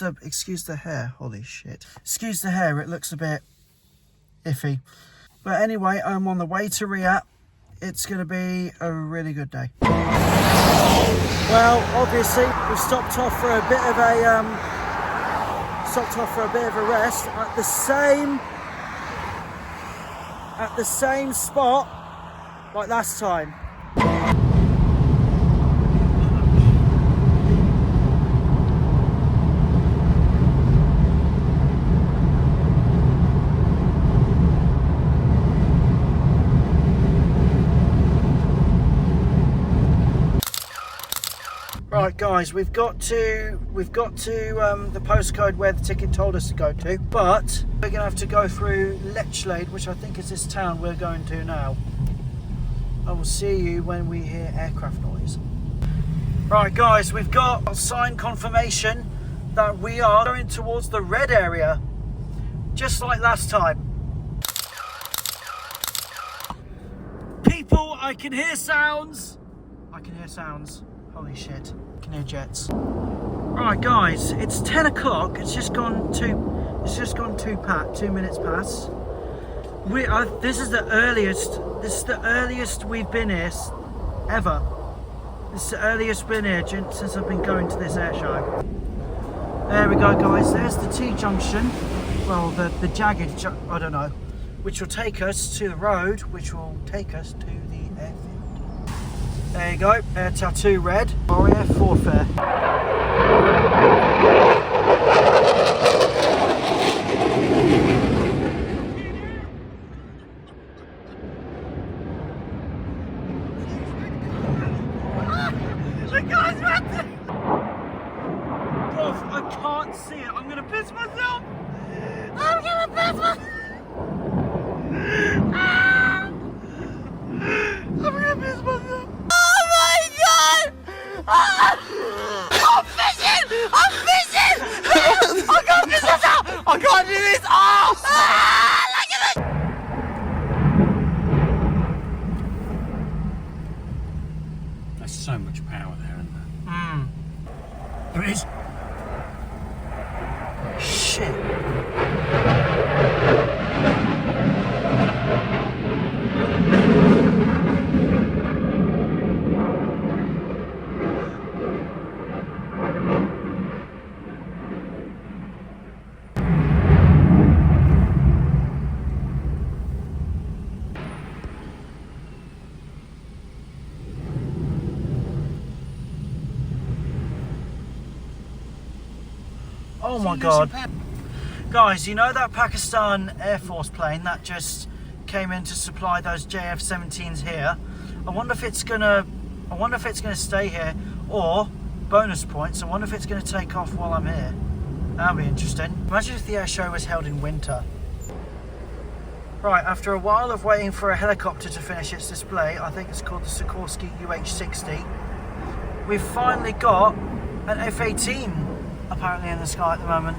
excuse the hair. Holy shit. Excuse the hair, it looks a bit iffy. But anyway, I'm on the way to Riat. It's going to be a really good day. Well, obviously, we've stopped off for a bit of a rest at the same spot like last time. Right guys, we've got to the postcode where the ticket told us to go to, but we're gonna have to go through Lechlade, which I think is this town we're going to now. I will see you when we hear aircraft noise. Right guys, we've got signed confirmation that we are going towards the red area, just like last time. People, I can hear sounds. Holy shit, I can hear jets. Right guys, it's 10 o'clock. It's just gone 2 minutes past. This is the earliest we've been here ever. This is the earliest we've been here since I've been going to this air show. There we go guys, there's the T-junction. Well, the jagged, I don't know. Which will take us to the road, which will take us to the airfield. There you go, Air Tattoo Red, RAF Forfare. The guy's running! Prof, I can't see it, I'm gonna piss myself! I'm gonna piss myself! I'm fishing! I can't fish this out! I can't do this! Oh! Look at this! There's so much power there, isn't there? There is. Shit. Oh my god. Guys, you know that Pakistan Air Force plane that just came in to supply those JF-17s here? I wonder if it's gonna stay here, or bonus points, I wonder if it's gonna take off while I'm here. That'll be interesting. Imagine if the air show was held in winter. Right, after a while of waiting for a helicopter to finish its display, I think it's called the Sikorsky UH-60, we've finally got an F-18 apparently in the sky at the moment.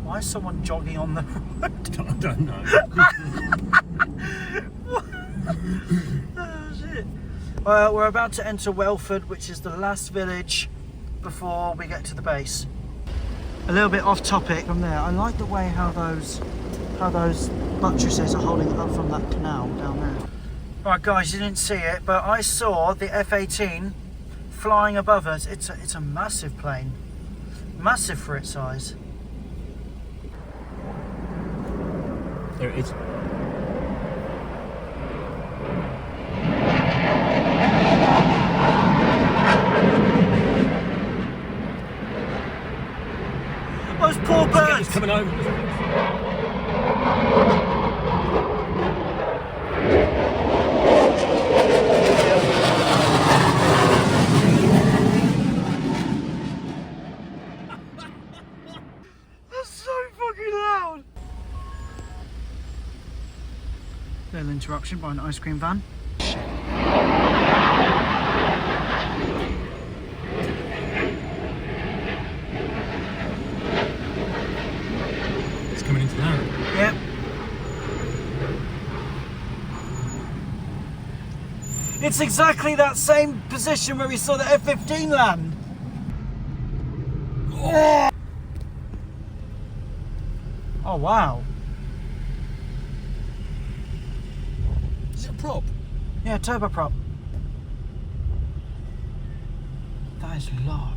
Why is someone jogging on the road? I don't know. Oh shit. Well, we're about to enter Welford, which is the last village before we get to the base. A little bit off topic from there. I like the way how those buttresses are holding it up from that canal down there. Right guys, you didn't see it, but I saw the F-18 flying above us. It's a massive plane. Massive for its size. There it is. Those poor birds! It's coming over. Little interruption by an ice cream van. It's coming into that. Yep. It's exactly that same position where we saw the F-15 land. Oh. Oh wow. Is it a prop? Yeah, turboprop. That is low.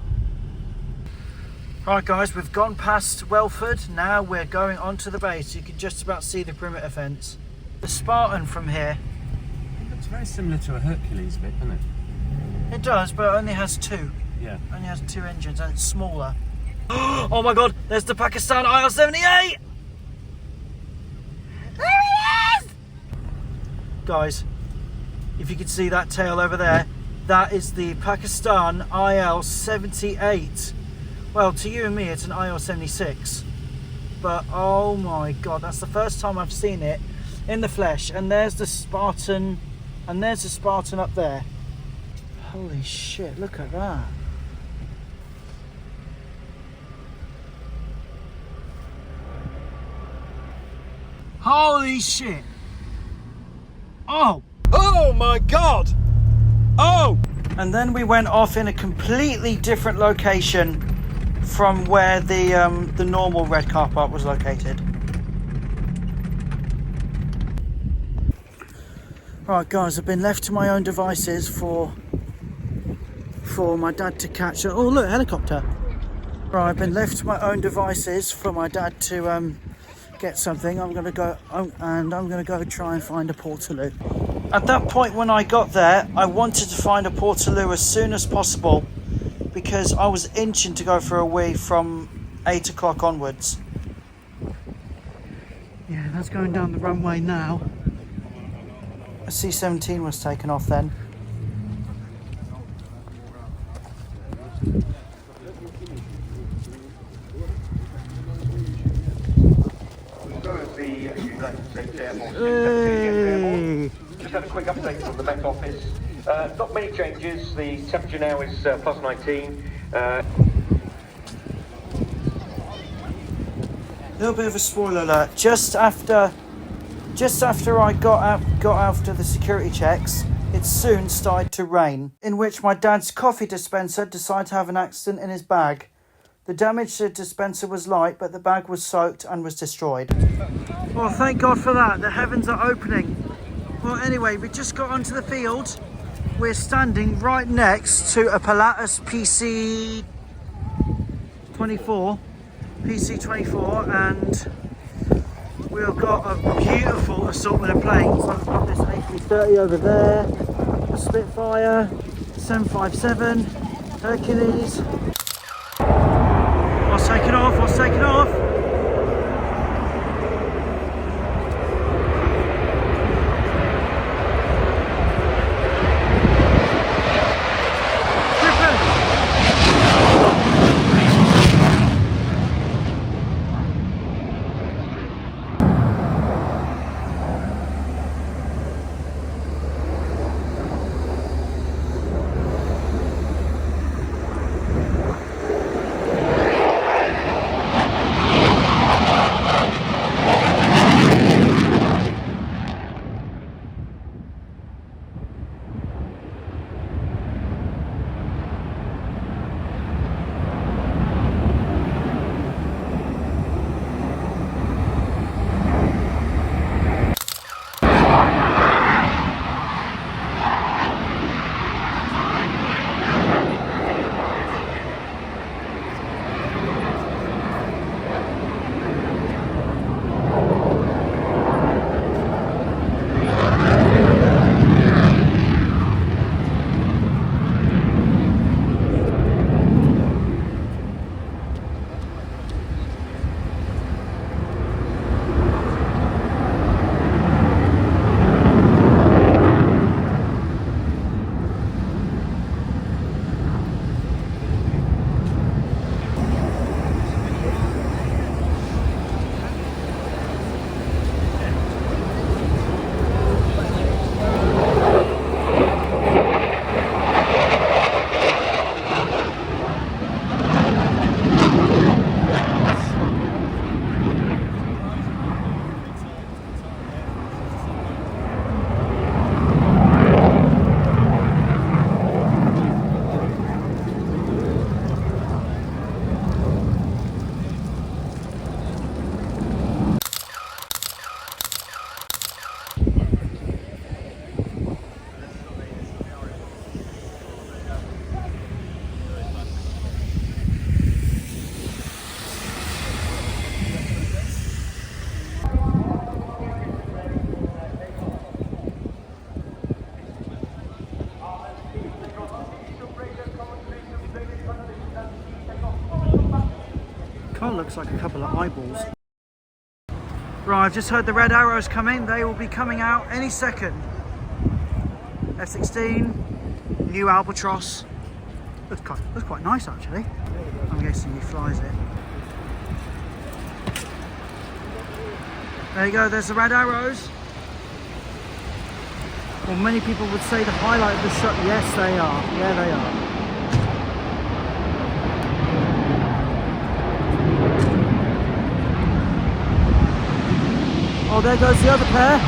Right guys, we've gone past Welford, now we're going onto the base. You can just about see the perimeter fence. The Spartan from here. It looks very similar to a Hercules bit, doesn't it? It does, but it only has two. Yeah. Only has two engines and it's smaller. Oh my god, there's the Pakistan IL-78! There he is! Guys, if you can see that tail over there, that is the Pakistan IL-78. Well, to you and me, it's an IL-76. But, oh my god, that's the first time I've seen it in the flesh. And there's the Spartan, and there's the Spartan up there. Holy shit, look at that. Holy shit. Oh. Oh my god. Oh. And then we went off in a completely different location from where the normal red car park was located. Right guys, I've been left to my own devices for my dad to catch. Oh look, helicopter. Right, I've been left to my own devices for my dad to get something. I'm gonna go try and find a Portaloo. At that point when I got there, I wanted to find a Portaloo as soon as possible because I was itching to go for a wee from 8 o'clock onwards. Yeah, that's going down the runway now. A C-17 was taken off then. Hey. Just had a quick update from the Met Office. Not many changes. The temperature now is plus 19. Little bit of a spoiler alert. Just after I got after the security checks, it soon started to rain, in which my dad's coffee dispenser decided to have an accident in his bag. The damage to the dispenser was light, but the bag was soaked and was destroyed. Well, thank God for that. The heavens are opening. Well, anyway, we just got onto the field. We're standing right next to a Pilatus PC-24, and we've got a beautiful assortment of planes. I've got this A330 over there, a Spitfire, 757, Hercules. I'll take it off. looks like a couple of eyeballs. Right, I've just heard the red arrows coming. They will be coming out any second. F-16, new Albatross. Looks quite nice actually. I'm guessing he flies it. There you go, there's the red arrows. Well, many people would say the highlight of the shot. Yes, they are. Yeah, they are. Oh, there goes the other pair.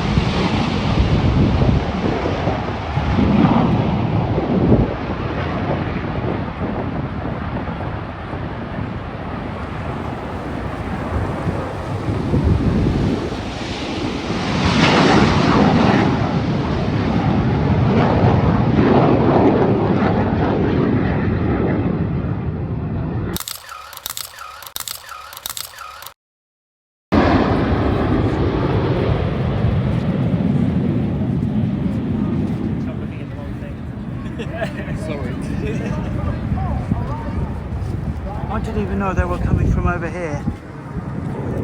I didn't even know they were coming from over here,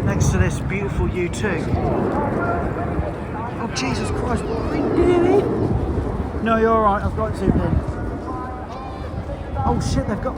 next to this beautiful U2. Oh Jesus Christ, what are we doing? No, you're alright, I've got zoomed in. Oh shit, they've got...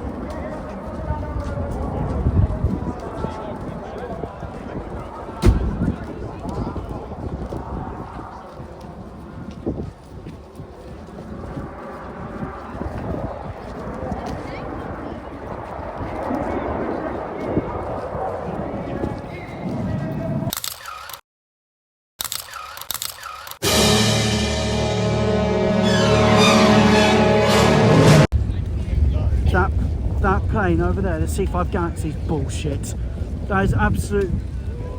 That plane over there, the C5 Galaxy's bullshit. That is absolute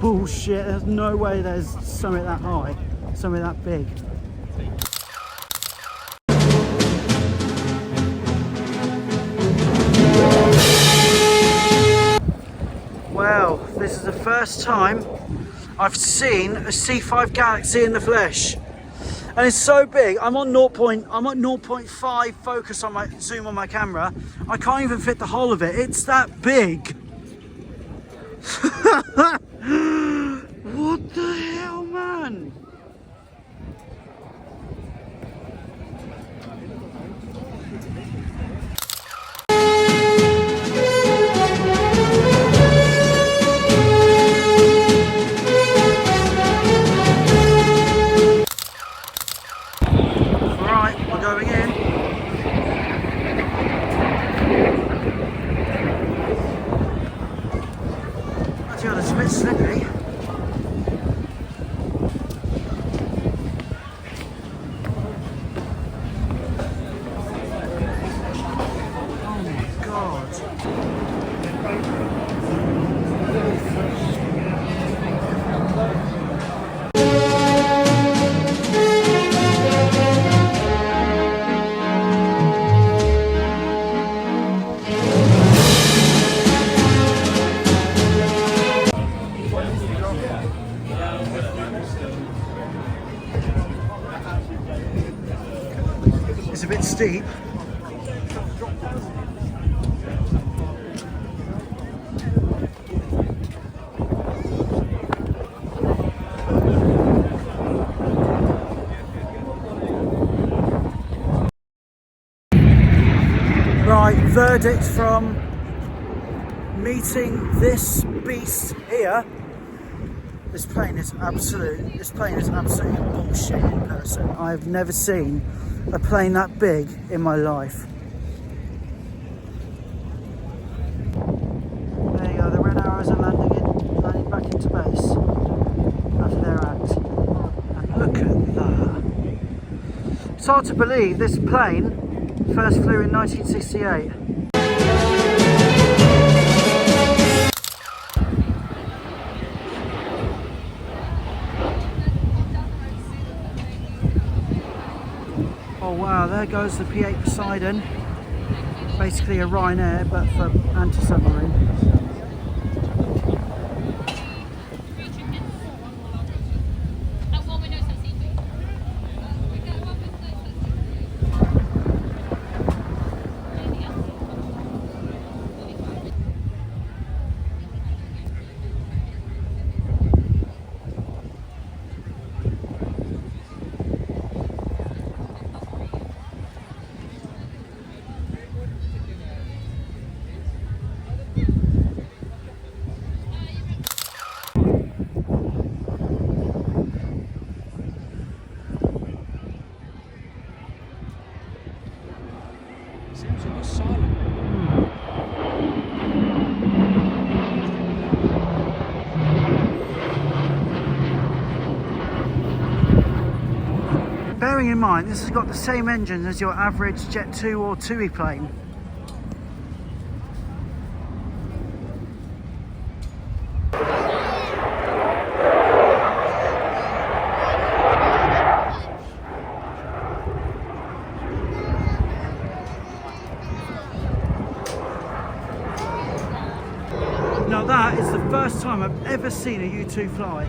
bullshit. There's no way there's something that high, something that big. Well, this is the first time I've seen a C5 Galaxy in the flesh. And it's so big. I'm at 0.5 focus on my zoom on my camera. I can't even fit the whole of it. It's that big. What the hell, man? Going in. Actually, it's a bit slippery. Oh my God. It's a bit steep. Right, verdict from meeting this beast here. This plane is absolutely bullshit in person. I've never seen a plane that big in my life. There you go, the red arrows are landing back into base after their act. And look at that. It's hard to believe this plane first flew in 1968. Oh wow, there goes the P8 Poseidon. Basically a Ryanair, but for anti-submarine. bearing in mind this has got the same engine as your average Jet 2 or TUI plane. Now that is the first time I've ever seen a U2 fly.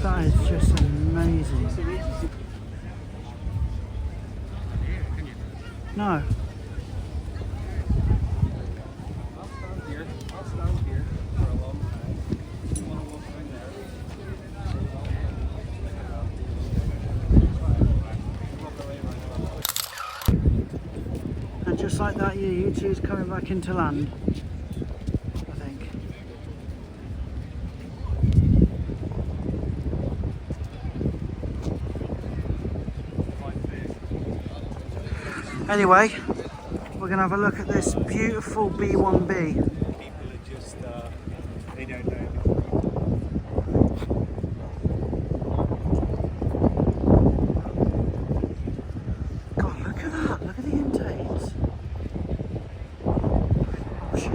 That is just amazing. No. And just like that, U2 is coming back into land, I think. Anyway, we're going to have a look at this beautiful B1B. People are just, they don't know. God, look at that. Look at the intakes. Oh, shit.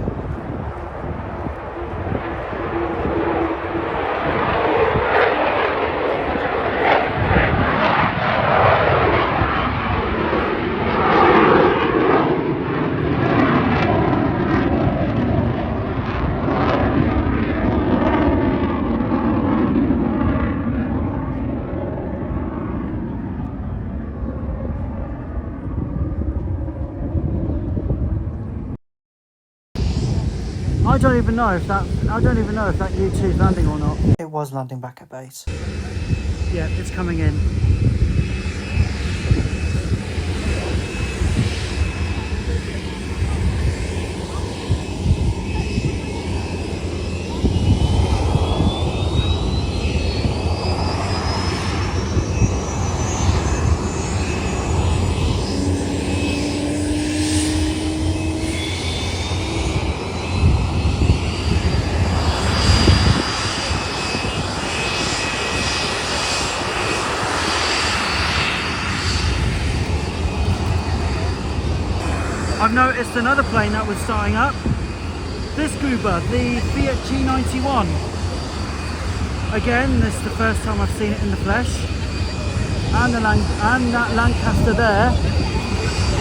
I don't even know if that U2 is landing or not. It was landing back at base. Yeah, it's coming in. I've noticed another plane that was starting up. This goober, the Fiat G91. Again, this is the first time I've seen it in the flesh. And that Lancaster there.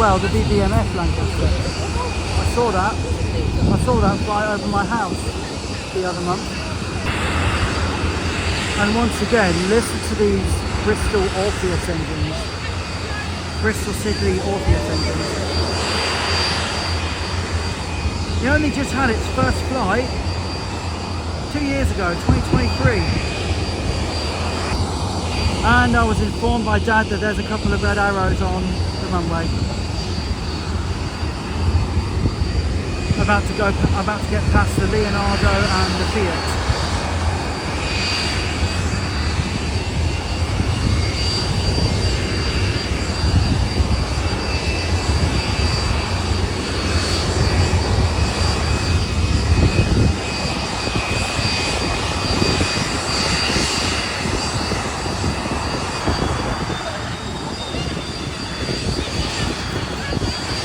Well, the BBMF Lancaster. I saw that fly over my house the other month. And once again, listen to these Bristol Orpheus engines. Bristol Siddeley Orpheus engines. It only just had its first flight 2 years ago, 2023. And I was informed by Dad that there's a couple of red arrows on the runway. About to get past the Leonardo and the Fiat.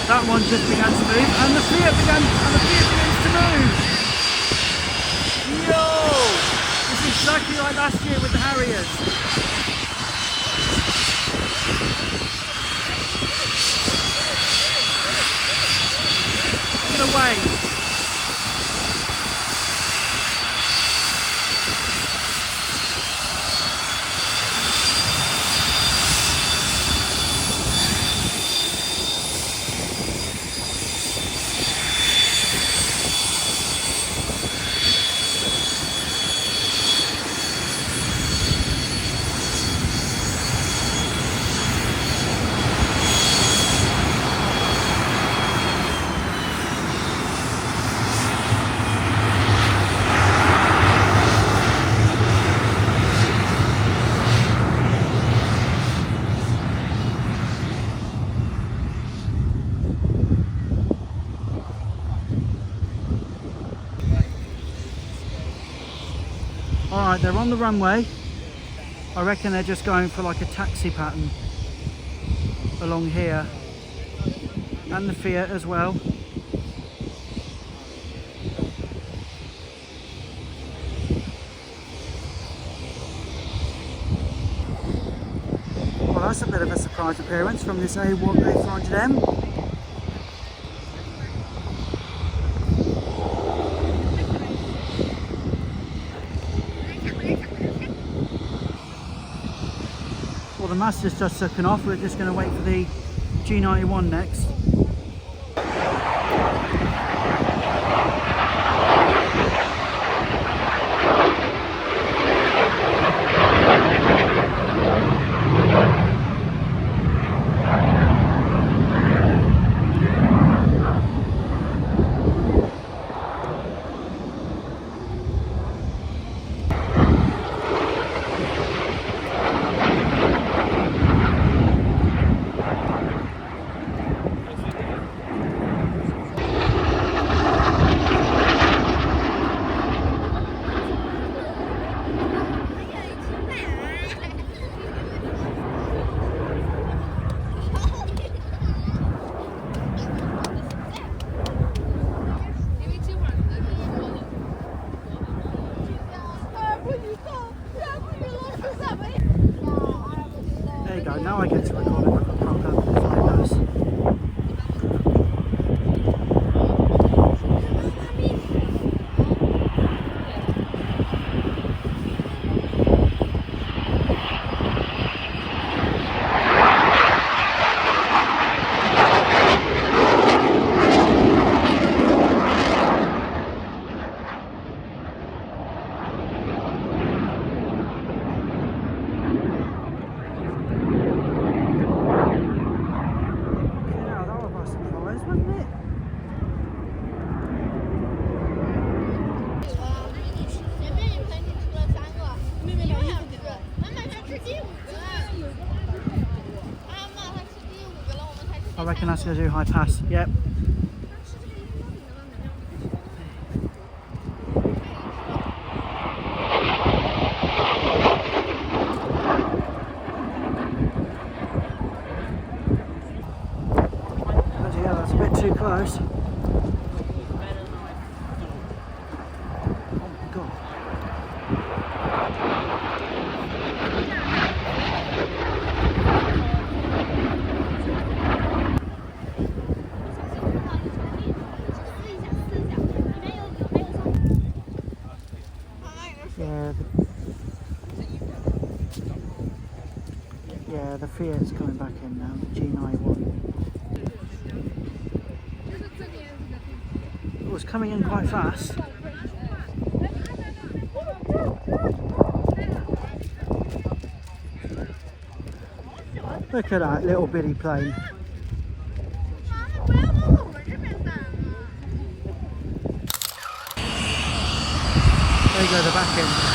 That one just began to move, and the Fiat begins to move. Yo! It's exactly like last year with the Harriers. Look at the wave. Alright, they're on the runway. I reckon they're just going for like a taxi pattern along here. And the Fiat as well. Well, that's a bit of a surprise appearance from this A400M. Well, the Master's just taken off. We're just going to wait for the G91 next. There you go, now I get to record it proper photos. I reckon that's going to do high pass, yep. Bloody hell, that's a bit too close. Oh my god. Yeah, the Fiat's coming back in now, the G91. It was coming in quite fast. Look at that little bitty plane. There you go, the back end.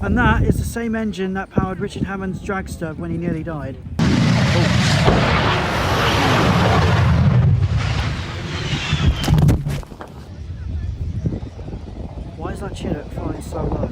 And that is the same engine that powered Richard Hammond's dragster when he nearly died. Why is that Chinook flying so low?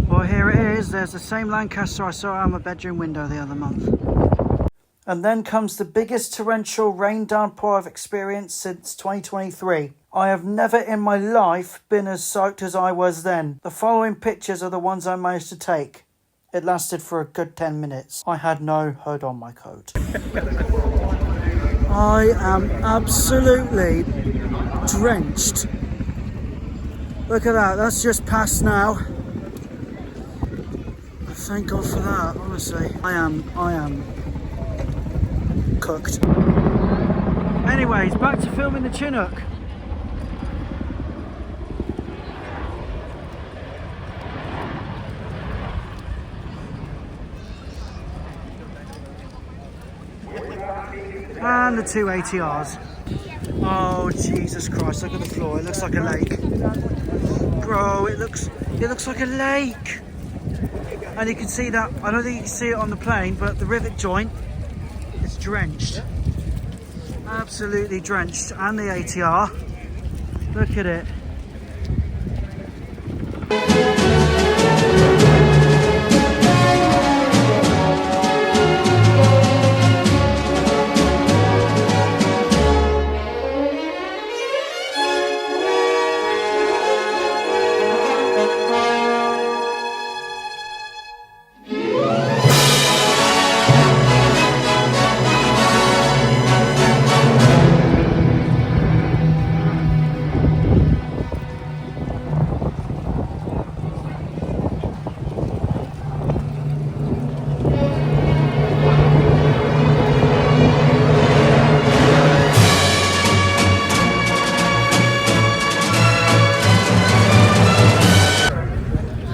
Well, here it is. There's the same Lancaster I saw out my bedroom window the other month. And then comes the biggest torrential rain downpour I've experienced since 2023. I have never in my life been as soaked as I was then. The following pictures are the ones I managed to take. It lasted for a good 10 minutes. I had no hood on my coat. I am absolutely drenched. Look at that, that's just past now. Thank God for that, honestly. I am cooked. Anyways, back to filming the Chinook. And the two ATRs. Oh Jesus Christ, look at the floor, it looks like a lake. Bro, it looks like a lake. And you can see that, I don't think you can see it on the plane, but the rivet joint is drenched. Absolutely drenched. And the ATR. Look at it.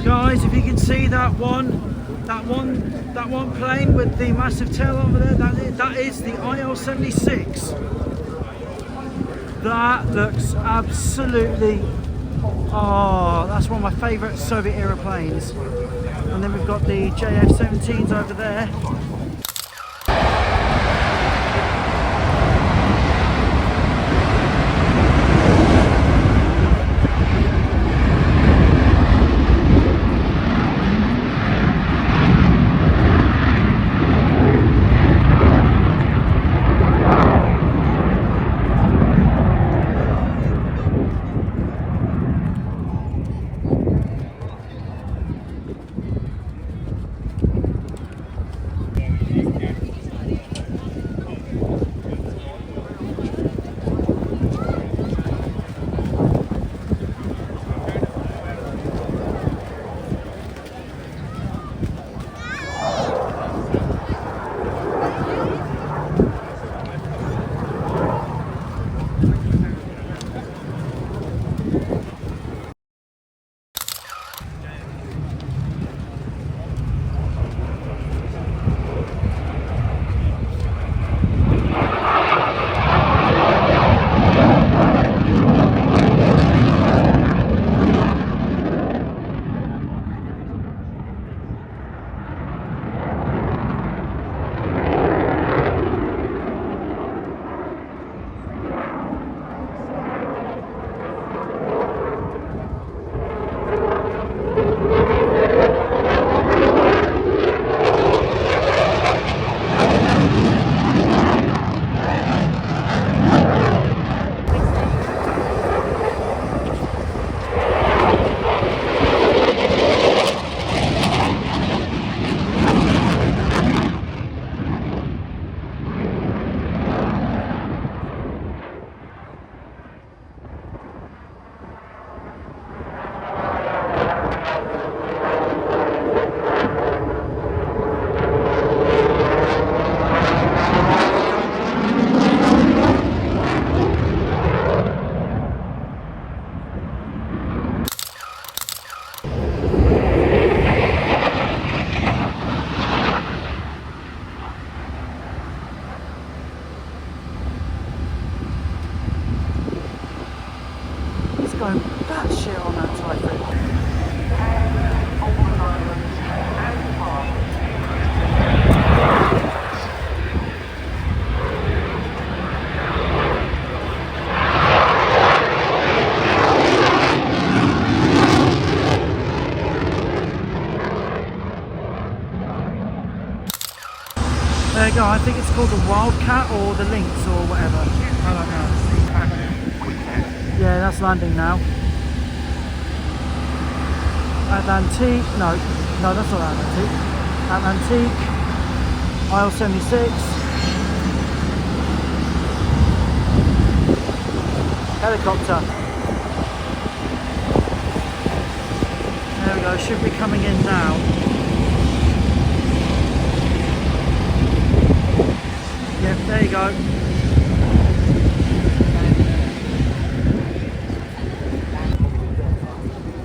Guys, if you can see that one plane with the massive tail over there, that is the IL-76. That looks absolutely, oh, that's one of my favourite Soviet era planes. And then we've got the JF-17s over there. you go. I think it's called the Wildcat or the Lynx or whatever. I don't know. Yeah, that's landing now. Atlantique, no, that's not Atlantique. Atlantique, aisle 76. Helicopter. There we go, should be coming in now. Yep, there you go.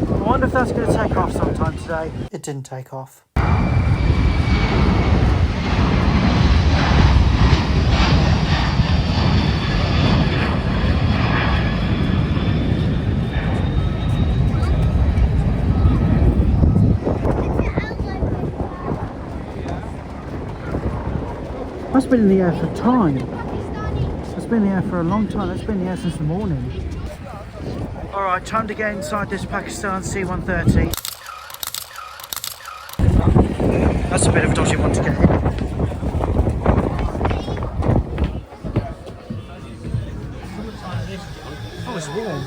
I wonder if that's going to take off sometime today. It didn't take off. That's been in the air for time. It's been in the air for a long time. It's been in the air since the morning. Alright, time to get inside this Pakistan C-130. That's a bit of a dodgy one to get in. Oh, it's warm.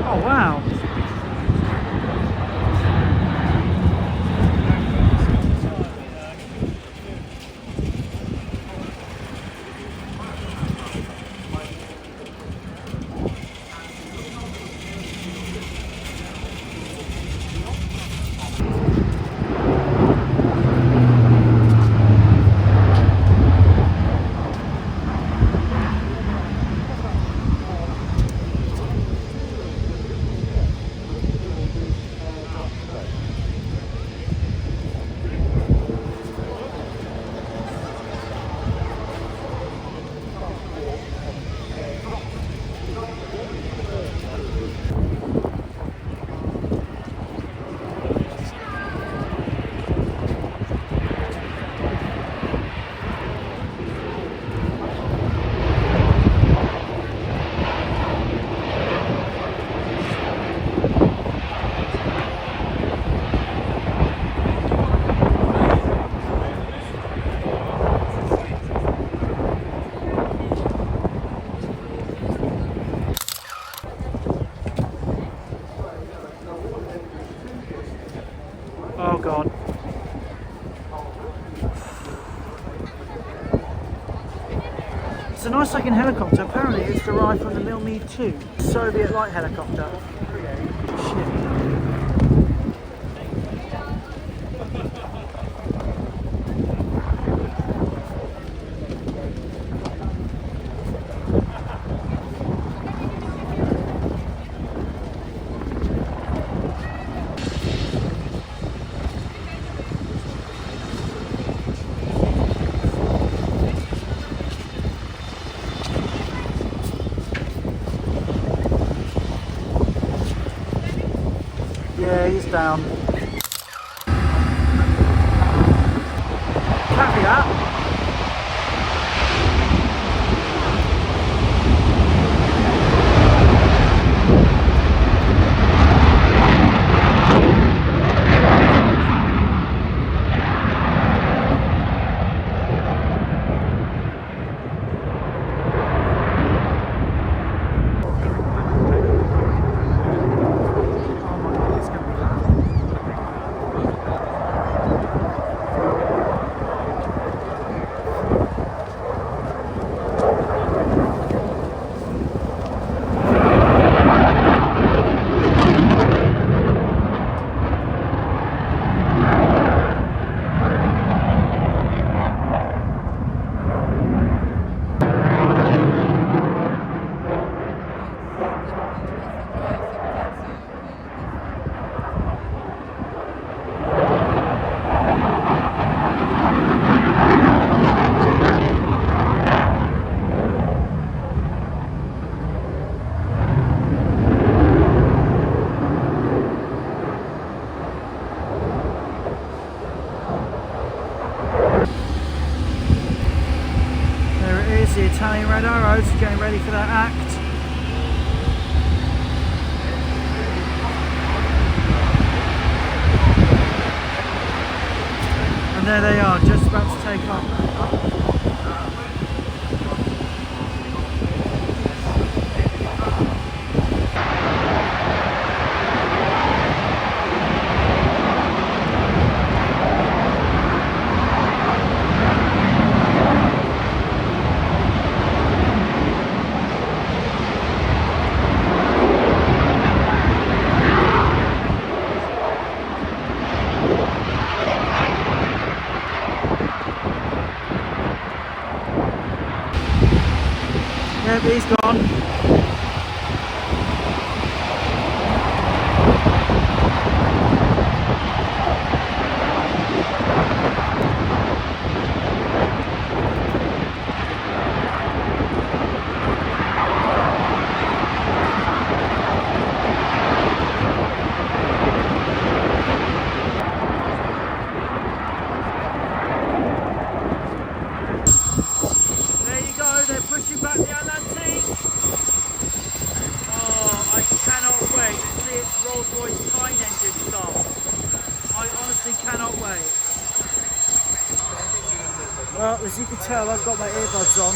Oh wow. Oh god. It's a nice looking helicopter. Apparently it's derived from the Mil-Me-2 Soviet light helicopter. Shit. Yeah, he's down. At Riat. roads, getting ready for their act. And there they are, just about to take off. Yep, he's gone. There you go, they're pushing back the Atlantic. Oh, I cannot wait to see its Rolls-Royce Tyne engine start. I honestly cannot wait. Well, as you can tell, I've got my earbuds on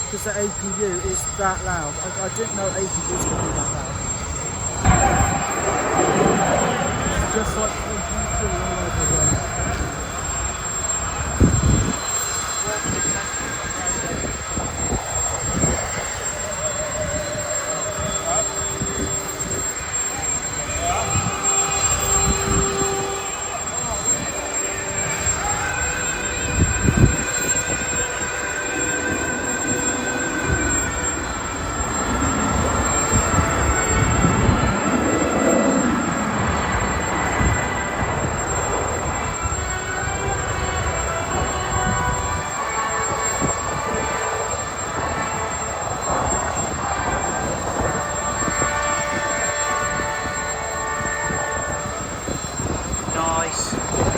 because the APU is that loud. I didn't know APU was going to be that loud. Just like APU all over again.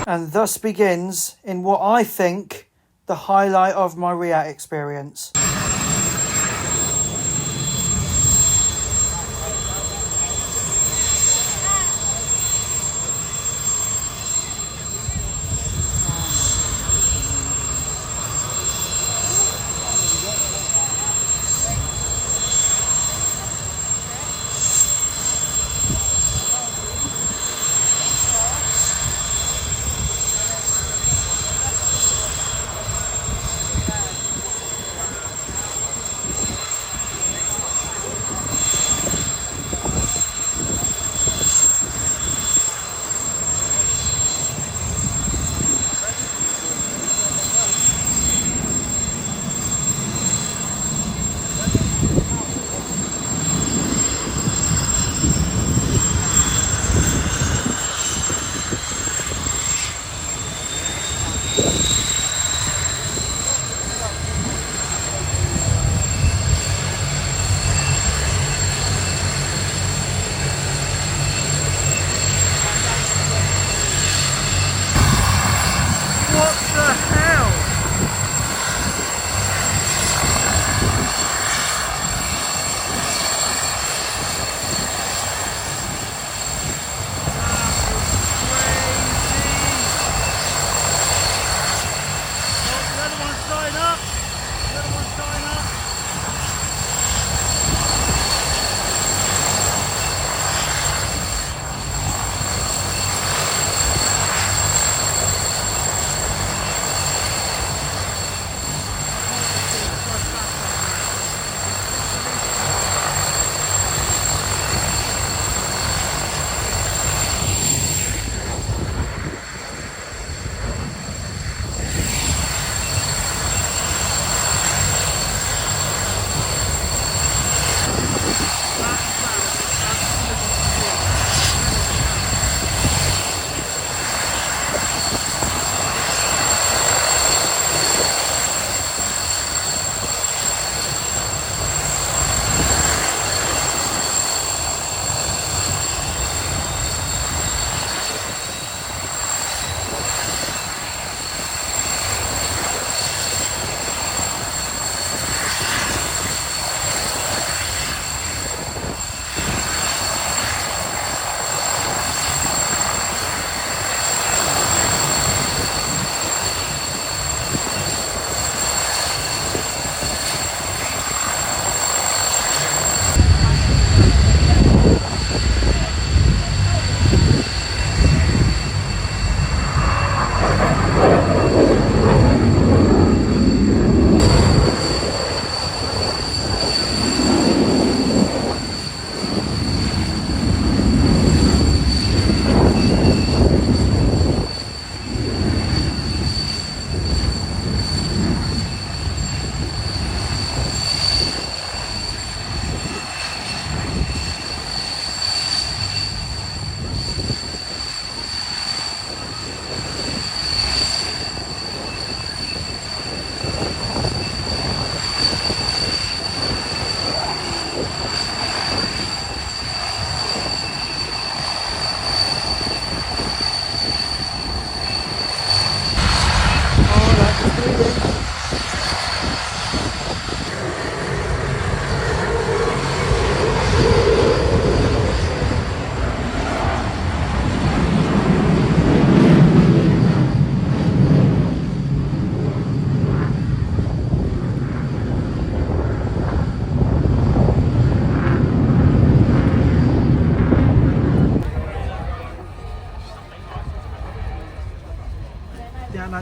And thus begins, in what I think, the highlight of my Riat experience.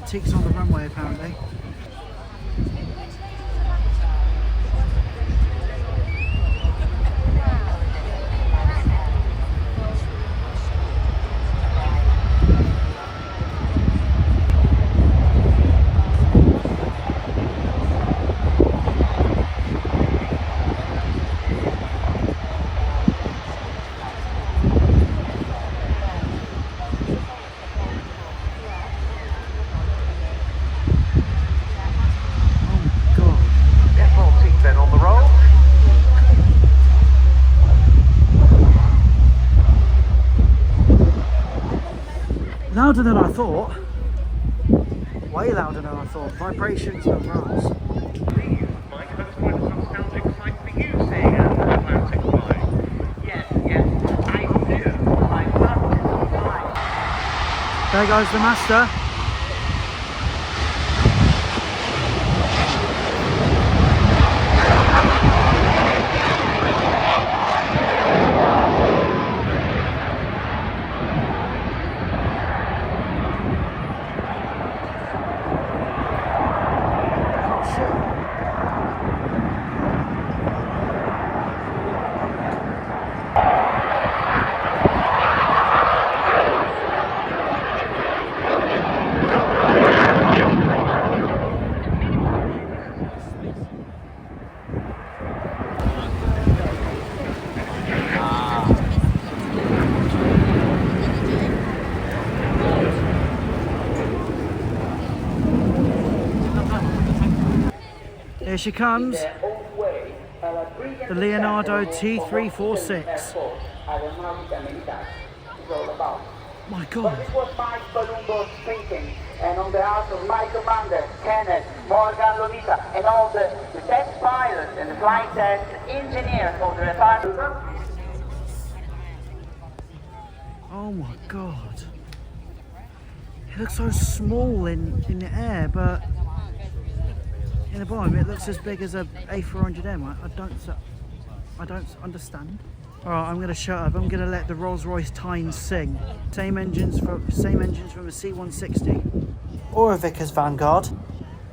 antiques on the runway apparently. Louder than I thought. Way louder than I thought. Vibrations and rolls. My first nostalgic sight for you, seeing Atlantic flying. Yes, I do. My baptism flying. There goes the master. Here she comes, the Leonardo T346. My God. This was Mike Balumbo speaking, and on behalf of my commander, Kenneth, Morgan, Lolita, and all the test pilots and the flight test engineers of the department. Oh my God. It looks so small in the air, but in the bottom it looks as big as a A400M. I don't understand. Alright, I'm gonna shut up. I'm gonna let the Rolls-Royce Tyne sing. Same engines from a C160 or a Vickers Vanguard.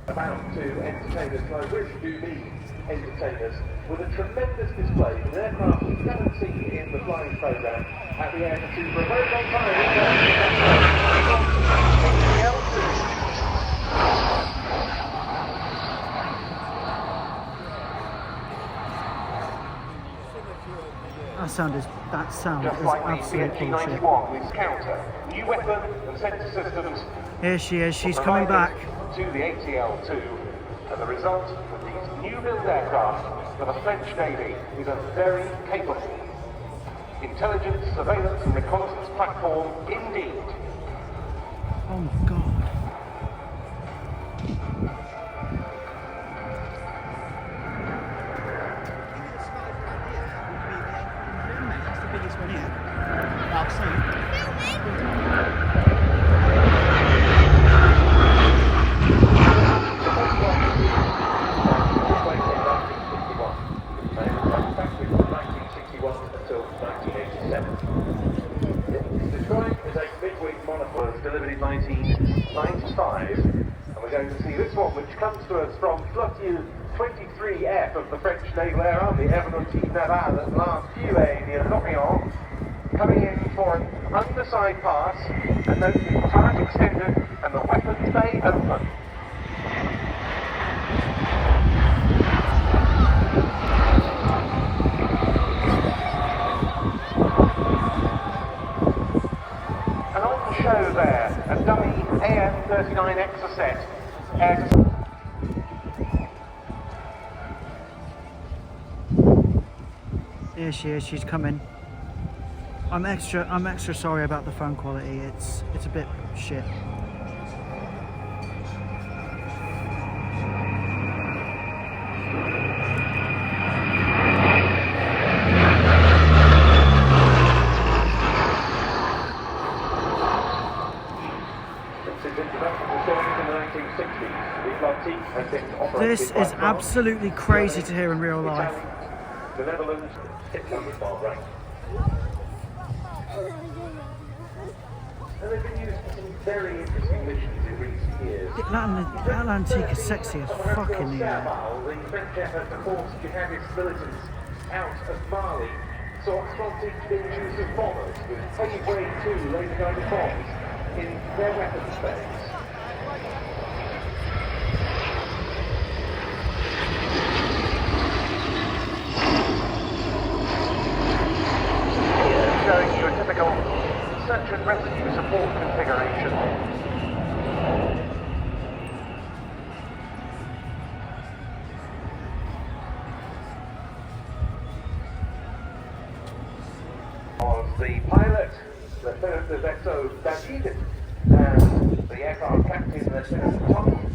About to entertainers, and I really do mean entertainers, with a tremendous display of an aircraft we've never seen in the flying programme at the airfield for a very long time. That sound Just is like the absolute bullshit. CNG91 with counter, new weapon and sensor systems. Here she is, she's coming back. To the ATL2, and the result of these new build aircraft for the French Navy is a very capable intelligence, surveillance and reconnaissance platform indeed. Oh my God. That's the biggest one here. I'll see. Described as a midweek monocle, delivered in 1995, and we're going to see this one, which comes to us from Flottille 23F of the French Naval Air Army, Aéronautique Navale at l'Institut near Lorient, coming in for an underside pass, and note the turret extended and the weapons bay open. And on the show there, a dummy AM-39 Exocet air. Here she is, she's coming. I'm extra sorry about the phone quality. It's a bit shit. This is absolutely crazy to hear in real life. The Netherlands, 600 bar rank. and they've been used for some very interesting missions in recent years. That Antique is sexy as fuck in the air. The French effort to force jihadist militants out of Mali saw Atlantic being used as bombers with heavy grade 2 laser-guided bombs in their weapons bays. Here, showing you a typical search and rescue support configuration. The pilot, Lieutenant Exo David, and the aircraft captain, Lieutenant Tom.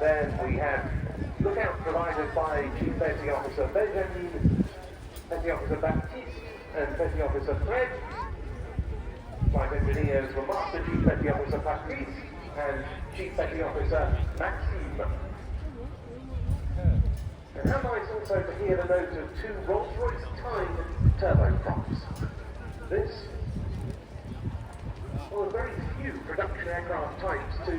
Then we have lookout provided by Chief Petty Officer Benjamin, Petty Officer Baptiste, and Petty Officer Fred. Flight engineers were Master Chief Petty Officer Baptiste and Chief Petty Officer Maxime. And how nice also to hear the note of two Rolls-Royce timed turboprops. This, one of very few production aircraft types to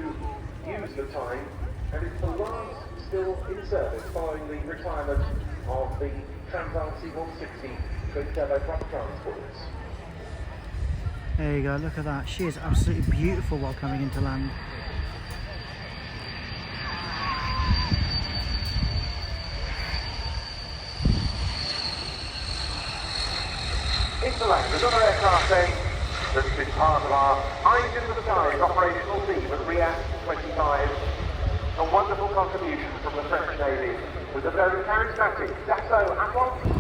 use the time, and it's the last still in service following the retirement of the Transal C-160 twin turboprop transports. There you go, look at that. She is absolutely beautiful while coming into land. Into land, another aircraft then that's been part of our Eyes in the Skies operational team at Riat 25. A wonderful contribution from the French Navy with a very charismatic Dassault Atlantique.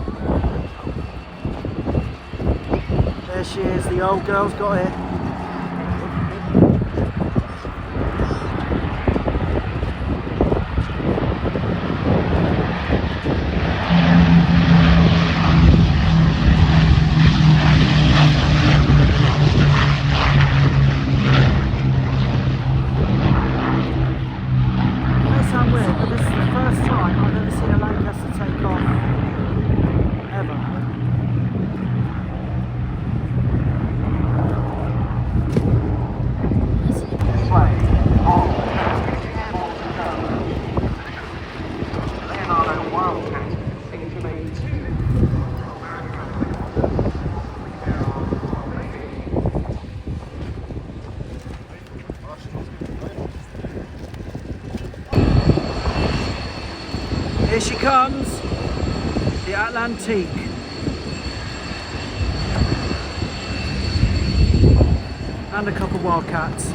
There she is, the old girl's got it. Here she comes, the Atlantique. And a couple of Wildcats.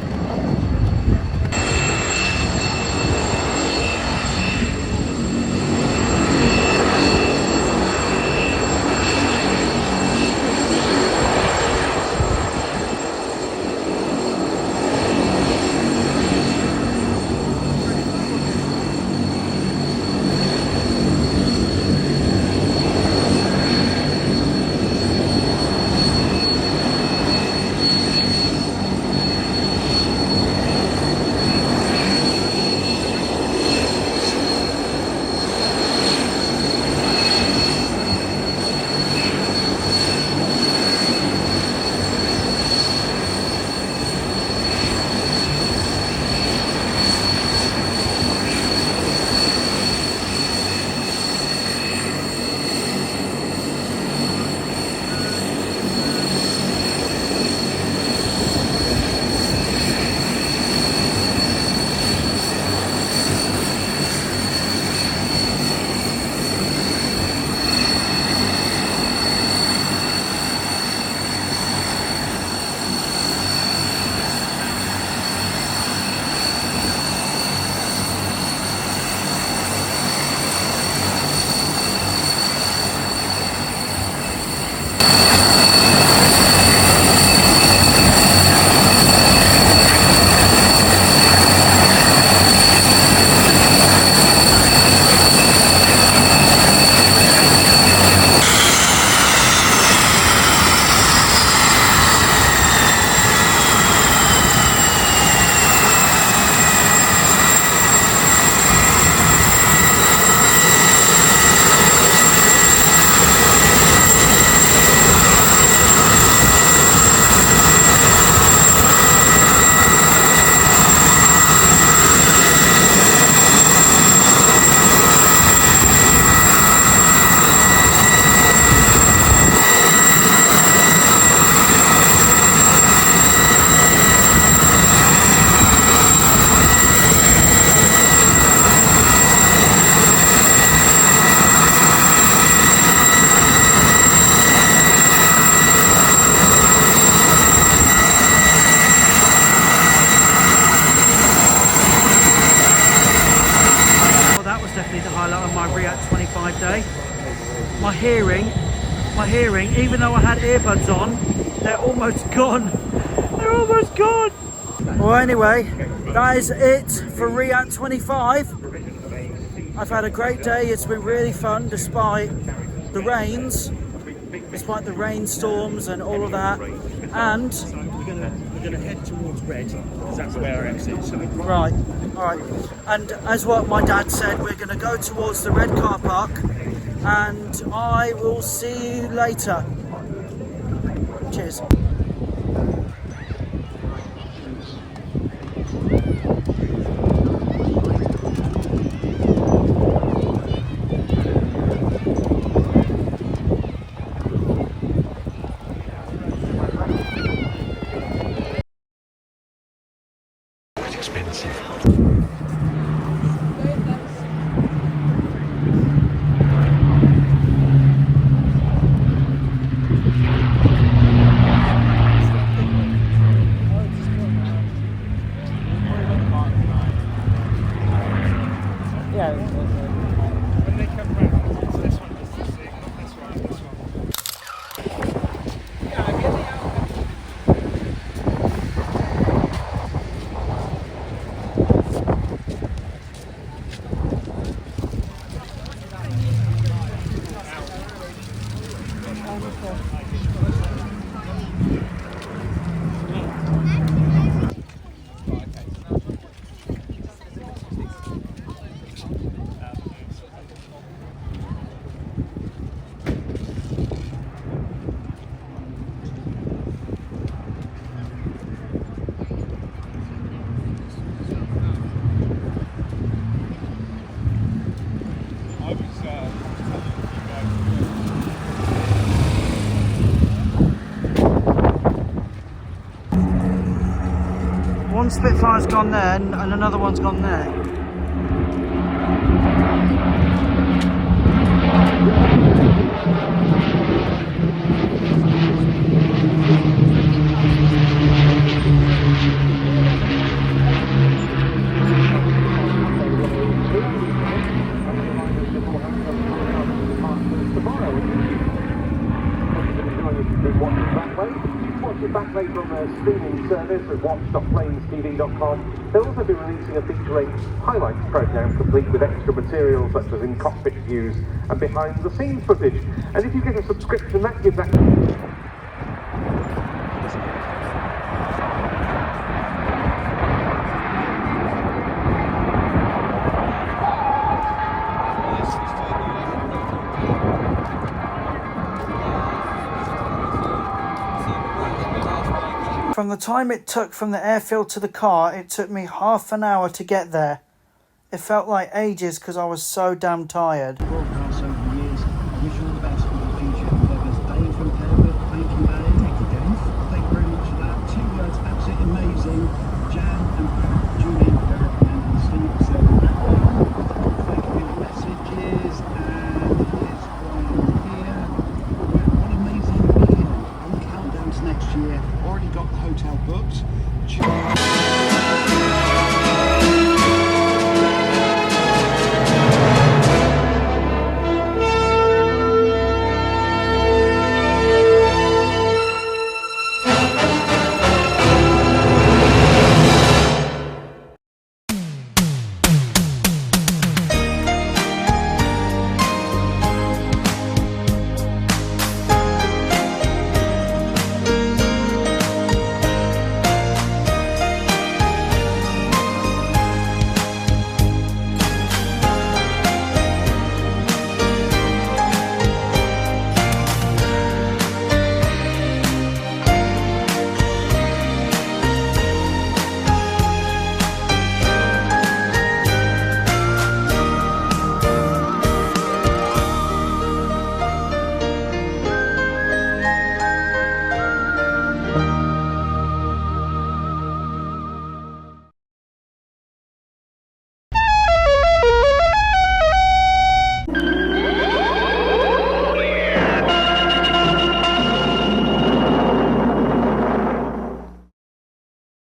my hearing, even though I had earbuds on, they're almost gone. They're almost gone. Well, anyway, that is it for Riat 25. I've had a great day. It's been really fun despite the rains, despite the rainstorms and all of that. And We're gonna head towards Red because that's where our exit is. right, all right. And as what my dad said, we're going to go towards the red car park, and I will see you later. Cheers. One Spitfire's gone there and another one's gone there. Watch it back later on their streaming service at watch.plainstv.com. They'll also be releasing a feature-length highlights programme complete with extra material such as in-cockpit views and behind-the-scenes footage. And if you get a subscription, that gives access. From the time it took from the airfield to the car, it took me half an hour to get there. It felt like ages because I was so damn tired.